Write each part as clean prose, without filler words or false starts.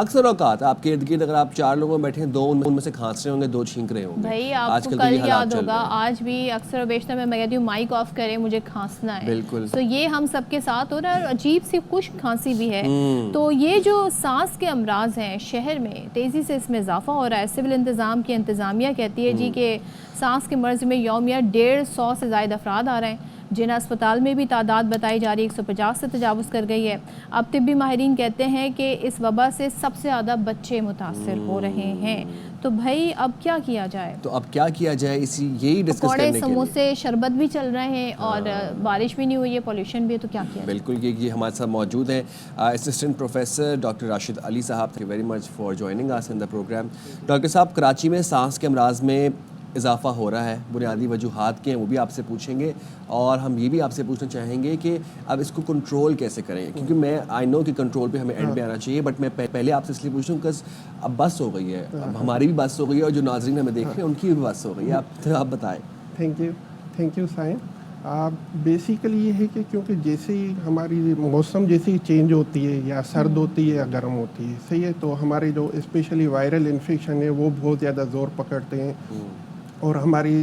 اکثر اوقات آپ کے ارد گرد اگر آپ 4 لوگوں میں بیٹھے ہیں 2 ان میں سے کھانس رہے ہوں گے 2 چھینک رہے ہوں گے. بھائی آپ کو کل یاد ہوگا آج بھی اکثر و بیشتر میں کہتی ہوں مائک آف کریں مجھے کھانسنا ہے. بالکل. تو یہ ہم سب کے ساتھ ہو رہا ہے اور عجیب سی خشک کھانسی بھی ہے. تو یہ جو سانس کے امراض ہیں شہر میں تیزی سے اس میں اضافہ ہو رہا ہے. سول انتظام کی انتظامیہ کہتی ہے جی کہ سانس کے مرض میں یومیہ 150 سے زائد افراد آ رہے ہیں. جنہ اسپتال میں بھی تعداد بتائی جا رہی ہے 150 سے تجاوز کر گئی ہے. اب طبی ماہرین کہتے ہیں کہ اس وبا سے سب سے زیادہ بچے متاثر ہو رہے ہیں. تو بھائی اب کیا کیا جائے؟ تو اب کیا کیا جائے یہی ڈسکس کرنے کے لیے. سموسے شربت بھی چل رہے ہیں اور بارش بھی نہیں ہوئی ہے, پولیوشن بھی ہے, تو کیا کیا؟ بالکل یہ ہمارے ساتھ موجود ہیں assistant professor doctor Rashid Ali صاحب. Thank you very much for joining us in the programme. Doctor صاحب کراچی میں سانس کے امراض میں اضافہ ہو رہا ہے, بنیادی وجوہات کے ہیں وہ بھی آپ سے پوچھیں گے, اور ہم یہ بھی آپ سے پوچھنا چاہیں گے کہ اب اس کو کنٹرول کیسے کریں, کیونکہ میں آئی نو کہ کنٹرول پہ ہمیں اینڈ پہ آنا چاہیے, بٹ میں پہلے آپ سے اس لیے پوچھ رہا ہوں کہ اب بس ہو گئی ہے, اب ہماری بھی بس ہو گئی ہے اور جو ناظرین ہمیں دیکھ رہے ہیں ان کی بھی بس ہو گئی ہے. آپ بتائیں. Thank you sign. بیسیکلی یہ ہے کہ کیونکہ جیسے ہی ہماری موسم جیسے ہی چینج ہوتی ہے یا سرد ہوتی ہے یا گرم ہوتی ہے, صحیح ہے, تو ہمارے جو اسپیشلی وائرل انفیکشن ہے وہ بہت زیادہ زور پکڑتے ہیں اور ہماری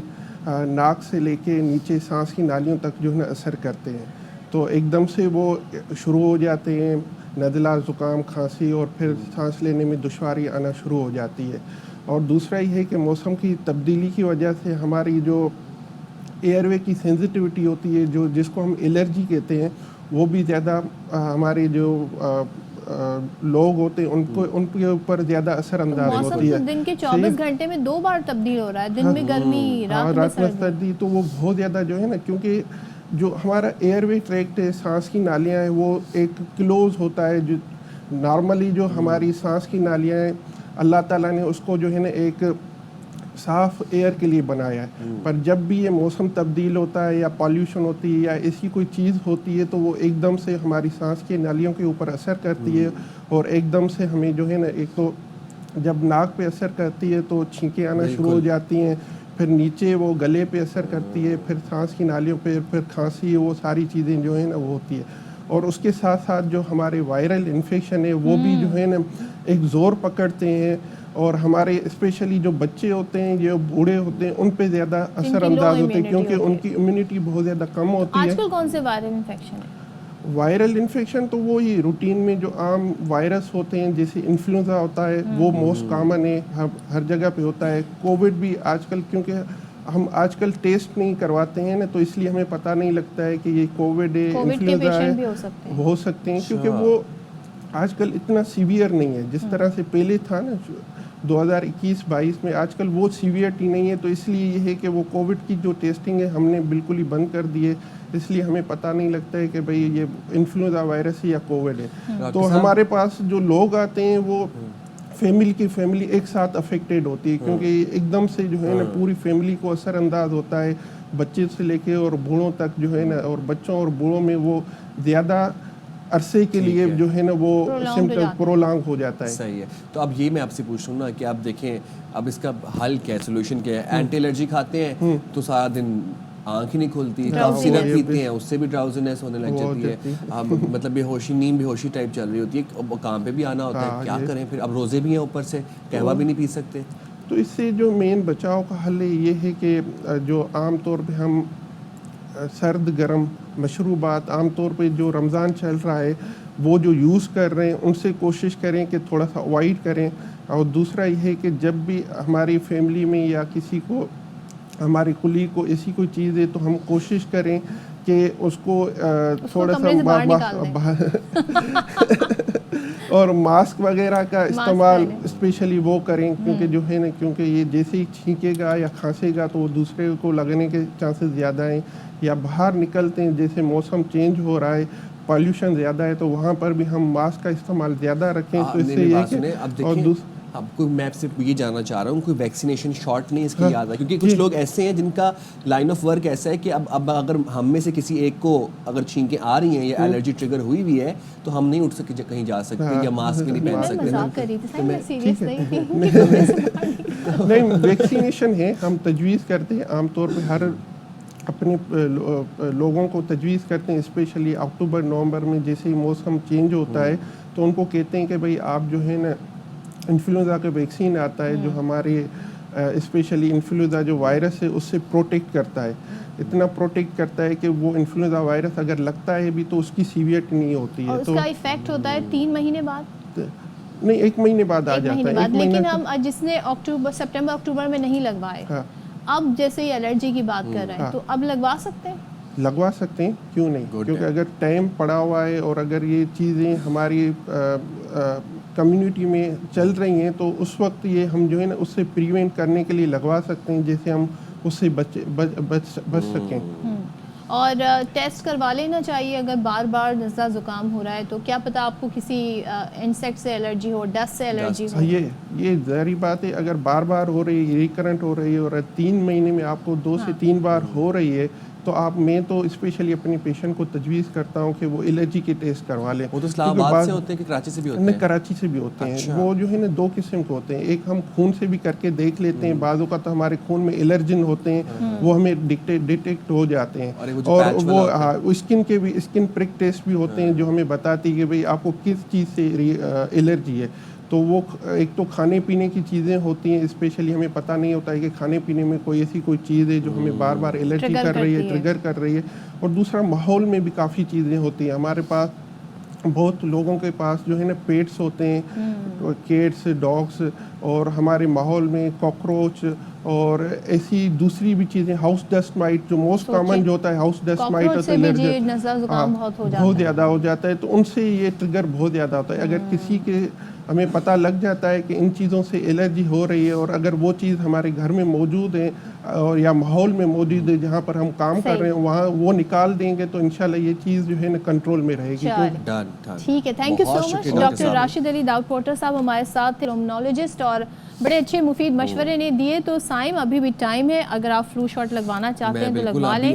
ناک سے لے کے نیچے سانس کی نالیوں تک جو ہے نا اثر کرتے ہیں. تو ایک دم سے وہ شروع ہو جاتے ہیں, نزلہ, زکام, کھانسی, اور پھر سانس لینے میں دشواری آنا شروع ہو جاتی ہے. اور دوسرا یہ ہے کہ موسم کی تبدیلی کی وجہ سے ہماری جو ایئر وے کی سینسٹیوٹی ہوتی ہے, جس کو ہم الرجی کہتے ہیں, وہ بھی زیادہ ہمارے جو لوگ ہوتے ہیں ان کے اوپر زیادہ اثر انداز ہوتی ہے. موسم دن کے 24 گھنٹے میں 2 بار تبدیل ہو رہا ہے, دن میں گرمی, رات میں سردی. تو وہ بہت زیادہ جو ہے نا, کیونکہ جو ہمارا ایئر وے ٹریکٹ ہے, سانس کی نالیاں ہیں, وہ ایک کلوز ہوتا ہے. جو نارملی جو ہماری سانس کی نالیاں ہیں اللہ تعالیٰ نے اس کو جو ہے نا ایک صاف ایئر کے لیے بنایا ہے. پر جب بھی یہ موسم تبدیل ہوتا ہے یا پالیوشن ہوتی ہے یا ایسی کوئی چیز ہوتی ہے تو وہ ایک دم سے ہماری سانس کے نالیوں کے اوپر اثر کرتی ہے, اور ایک دم سے ہمیں جو ہے نا, ایک تو جب ناک پہ اثر کرتی ہے تو چھینکیں آنا شروع ہو جاتی ہیں, پھر نیچے وہ گلے پہ اثر کرتی ہے, پھر سانس کی نالیوں پہ, پھر کھانسی, وہ ساری چیزیں جو ہے نا وہ ہوتی ہے. اور اس کے ساتھ ساتھ جو ہمارے وائرل انفیکشن ہے وہ بھی جو ہے نا ایک زور پکڑتے ہیں, اور ہمارے اسپیشلی جو بچے ہوتے ہیں, جو بوڑھے ہوتے ہیں, ان پہ زیادہ اثر انداز ہوتے ہیں کیونکہ ان کی امیونٹی بہت زیادہ کم ہوتی ہے. آج کل کون سے وائرل انفیکشن ہے؟ وائرل انفیکشن تو وہی روٹین میں جو عام وائرس ہوتے ہیں, جیسے انفلوئنزا ہوتا ہے, وہ موسٹ کامن ہے, ہر جگہ پہ ہوتا ہے. کووڈ بھی آج کل, کیونکہ ہم آج کل ٹیسٹ نہیں کرواتے ہیں نا, تو اس لیے ہمیں پتہ نہیں لگتا ہے کہ یہ کووڈ ہے, انفلوئنزا ہے. ہو سکتے ہیں کیونکہ وہ آج کل اتنا سیویئر نہیں ہے جس طرح سے پہلے تھا نا 2021-22 میں. آج کل وہ سیویئرٹی نہیں ہے, تو اس لیے یہ ہے کہ وہ کووڈ کی جو ٹیسٹنگ ہے ہم نے بالکل ہی بند کر دی ہے. اس لیے ہمیں پتہ نہیں لگتا ہے کہ بھئی یہ انفلوئنزا وائرس ہے یا کووڈ ہے. تو ہمارے پاس جو لوگ آتے ہیں وہ فیملی ایک ساتھ افیکٹڈ ہوتی ہے, کیونکہ ایک دم سے جو ہے نا پوری فیملی کو اثر انداز ہوتا ہے, بچے سے لے کے اور بوڑھوں تک جو ہے نا, اور بچوں اور بوڑھوں میں وہ زیادہ عرصے کے لیے جو ہے نا وہ سمپٹم پرولانگ ہو جاتا ہے. صحیح ہے. تو اب یہ میں آپ سے پوچھ رہا ہوں نا کہ آپ دیکھیں اب اس کا حل کیا ہے, سولوشن کیا ہے. اینٹی الرجی کھاتے ہیں تو سارا دن آنکھ ہی نہیں کھلتی, سیرپ پیتے ہیں اس سے بھی ڈراؤزنیس ہونے لگ جاتی ہے, مطلب بے ہوشی ٹائپ چل رہی ہوتی ہے, کام پہ بھی آنا ہوتا ہے, کیا کریں پھر. اب روزے بھی ہیں اوپر سے, قہوہ بھی نہیں پی سکتے. تو اس سے جو مین بچاؤ کا حل یہ ہے کہ جو عام طور پہ ہم سرد گرم مشروبات عام طور پہ جو رمضان چل رہا ہے وہ جو یوز کر رہے ہیں ان سے کوشش کریں کہ تھوڑا سا اوائڈ کریں. اور دوسرا یہ ہے کہ جب بھی ہماری فیملی میں یا کسی کو, ہماری کلیگ کو ایسی کوئی چیز ہے تو ہم کوشش کریں کہ اس کو تھوڑا سا اور ماسک وغیرہ کا استعمال اسپیشلی وہ کریں, کیونکہ جو ہے نا, کیونکہ یہ جیسے ہی چھینکے گا یا کھانسے گا تو وہ دوسرے کو لگنے کے چانسز زیادہ ہیں. یا باہر نکلتے ہیں, جیسے موسم چینج ہو رہا ہے, پالیوشن زیادہ ہے, تو وہاں پر بھی ہم ماسک کا استعمال زیادہ رکھیں. تو اس سے یہ اب کوئی میں آپ سے یہ جاننا چاہ رہا ہوں, کوئی ویکسینیشن شاٹ نہیں اس کی یاد ہے, کیونکہ کچھ لوگ ایسے ہیں جن کا لائن آف ورک ایسا ہے کہ اب اگر ہم میں سے کسی ایک کو اگر چھینکیں آ رہی ہیں یا الرجی ٹریگر ہوئی بھی ہے تو ہم نہیں اٹھ سکتے, کہیں جا سکتے یا ماسک نہیں پہن سکتے. نہیں, ویکسینیشن ہے, ہم تجویز کرتے ہیں عام طور پہ ہر اپنے لوگوں کو تجویز کرتے ہیں، اسپیشلی اکتوبر نومبر میں جیسے ہی موسم چینج ہوتا ہے تو ان کو کہتے ہیں کہ بھئی آپ جو ہے نا انفلوئنزا کا ویکسین آتا ہے جو ہمارے اسپیشلی انفلوئنزا جو وائرس ہے اس سے پروٹیکٹ کرتا ہے، اتنا پروٹیکٹ کرتا ہے کہ وہ انفلوئنزا وائرس اگر لگتا ہے بھی تو اس کی سیویئرٹی نہیں ہوتی ہے. اور اس کا ایفیکٹ ہوتا ہے 3 مہینے بعد؟ نہیں، 1 مہینے بعد آ جاتا ہے. لیکن ہم جس نے سپٹمبر اکتوبر میں نہیں لگوائے، اب جیسے یہ الرجی کی بات کر رہے ہیں تو اب لگوا سکتے ہیں؟ لگوا سکتے ہیں، کیوں نہیں؟ کیونکہ اگر ٹائم پڑا ہوا ہے اور اگر یہ چیزیں ہماری کمیونٹی میں چل رہی ہیں تو اس وقت یہ ہم جو ہے نا اس سے پریونٹ کرنے کے لیے لگوا سکتے ہیں جیسے ہم اس سے بچ سکیں. اور ٹیسٹ کروا لینا چاہیے اگر بار بار نزلہ زکام ہو رہا ہے تو کیا پتہ آپ کو کسی انسیکٹ سے الرجی ہو، ڈسٹ سے الرجی ہو. یہ ظاہری بات ہے، اگر بار بار ہو رہی ہے، ریکرنٹ ہو رہی ہے اور 3 مہینے میں آپ کو 2 سے 3 بار ہو رہی ہے تو میں تو اسپیشلی اپنے پیشنٹ کو تجویز کرتا ہوں کہ وہ الرجی کے ٹیسٹ کروا لیں. وہ تو اسلام آباد سے ہوتے ہیں کہ کراچی سے بھی ہوتے ہیں؟ نہیں، کراچی سے بھی ہوتے ہیں. وہ جو ہے نا 2 قسم کے ہوتے ہیں، ایک ہم خون سے بھی کر کے دیکھ لیتے ہیں، بعض اوقات ہمارے خون میں الرجن ہوتے ہیں وہ ہمیں ڈیٹیکٹ ہو جاتے ہیں، اور وہ اسکن کے بھی اسکن پرک ٹیسٹ بھی ہوتے ہیں جو ہمیں بتاتی ہے کہ بھئی آپ کو کس چیز سے الرجی ہے. تو وہ ایک تو کھانے پینے کی چیزیں ہوتی ہیں، اسپیشلی ہمیں پتہ نہیں ہوتا ہے کہ کھانے پینے میں کوئی ایسی کوئی چیز ہے جو ہمیں بار بار الرجی کر رہی ہے، ٹریگر کر رہی ہے. اور دوسرا ماحول میں بھی کافی چیزیں ہوتی ہیں. ہمارے پاس بہت لوگوں کے پاس جو ہے نا پیٹس ہوتے ہیں، کیٹس، ڈاگس، اور ہمارے ماحول میں کاکروچ اور ایسی دوسری بھی چیزیں، ہاؤس ڈسٹ مائٹ جو موسٹ کامن جو ہوتا ہے، ہاؤس ڈسٹ مائٹ ہوتا ہے، بہت زیادہ ہو جاتا ہے. تو ان سے یہ ٹریگر بہت زیادہ ہوتا ہے. اگر کسی کے ہمیں پتہ لگ جاتا ہے کہ ان چیزوں سے الرجی ہو رہی ہے اور اگر وہ چیز ہمارے گھر میں موجود ہے اور یا ماحول میں موجود ہے جہاں پر ہم کام کر رہے ہیں وہاں وہ نکال دیں گے تو انشاءاللہ یہ چیز جو ہے نا کنٹرول میں رہے گی. ٹھیک ہے، thank you so much. Doctor Rashid Ali Daud Porter صاحب ہمارے ساتھ تھے، رومنالوجسٹ، اور بڑے اچھے مفید مشورے نے دیے. تو سائم ابھی بھی ٹائم ہے، اگر آپ فلو شاٹ لگوانا چاہتے ہیں تو لگوا لیں.